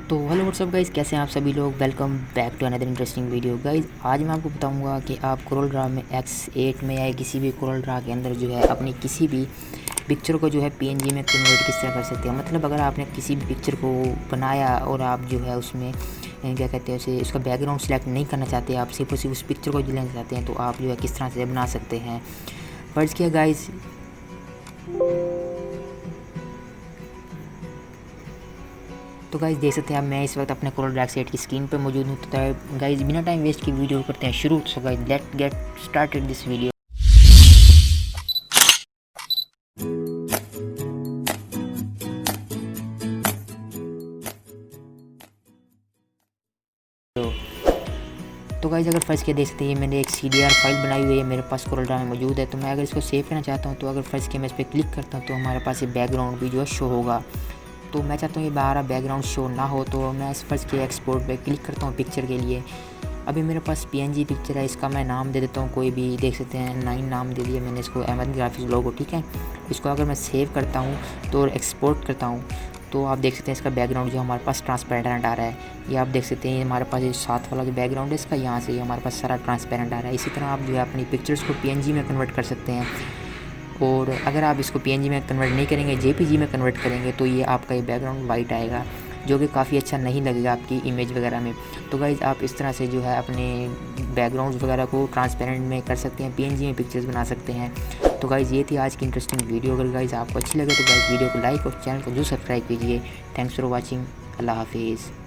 तो hello what's up guys, कैसे हैं आप सभी लोग। Welcome back to another interesting video guys. आज मैं आपको बताऊंगा कि आप कोरल ड्रा में X8 में या किसी भी कोरल ड्रा के अंदर जो है अपनी किसी भी पिक्चर को जो है PNG में कन्वर्ट किस तरह कर सकते हैं। मतलब अगर आपने किसी भी पिक्चर को बनाया और आप जो है उसमें क्या कहते हैं उसे, उसका बैकग्राउंड सेलेक्ट नहीं करना चाहते, आप सिर्फ उस पिक्चर को लेना चाहते हैं, तो आप जो है किस तरह से बना सकते हैं। फर्ज किया गाइज़, तो गाइज़ देख सकते हैं आप, मैं इस वक्त अपने कोरल ड्रा सेट की स्क्रीन पर मौजूद हूँ। तो गाइज़ बिना टाइम वेस्ट की वीडियो करते हैं शुरू। So guys let get started this video. तो गाइज़ अगर फर्स्ट के देख सकते हैं, ये मैंने एक CDR फाइल बनाई हुई है, मेरे पास कोरल ड्रा में मौजूद है। तो मैं अगर इसको सेव करना चाहता हूँ, तो अगर फर्स्ट के मैं इस पर क्लिक करता हूँ तो हमारे पास ये बैकग्राउंड भी जो है शो होगा। तो मैं चाहता हूँ ये बाहर बैकग्राउंड शो ना हो, तो मैं इस फर्स्ट के एक्सपोर्ट पे क्लिक करता हूँ पिक्चर के लिए। अभी मेरे पास PNG पिक्चर है, इसका मैं नाम दे देता हूँ कोई भी, देख सकते हैं 9 नाम दे दिया मैंने इसको, अहमद ग्राफिक्स लोगो, ठीक है। इसको अगर मैं सेव करता हूँ तो एक्सपोर्ट करता हूँ, तो आप देख सकते हैं इसका बैकग्राउंड जो हमारे पास ट्रांसपेरेंट आ रहा है। ये आप देख सकते हैं हमारे पास ये साथ वाला जो बैकग्राउंड है इसका, यहाँ से हमारे पास सारा ट्रांसपेरेंट आ रहा है। इसी तरह आप जो है अपनी पिक्चर्स को PNG में कन्वर्ट कर सकते हैं। और अगर आप इसको PNG में कन्वर्ट नहीं करेंगे, JPG में कन्वर्ट करेंगे, तो ये आपका ये बैकग्राउंड वाइट आएगा, जो कि काफ़ी अच्छा नहीं लगेगा आपकी इमेज वगैरह में। तो गाइज़ आप इस तरह से जो है अपने बैकग्राउंड्स वगैरह को ट्रांसपेरेंट में कर सकते हैं, PNG में पिक्चर्स बना सकते हैं। तो गाइज़ ये थी आज की इंटरेस्टिंग वीडियो। अगर गाइज़ आपको अच्छी लगे तो गाइज़ वीडियो को लाइक और चैनल को जरूर सब्सक्राइब कीजिए। Thanks for watching. अल्लाह हाफिज़।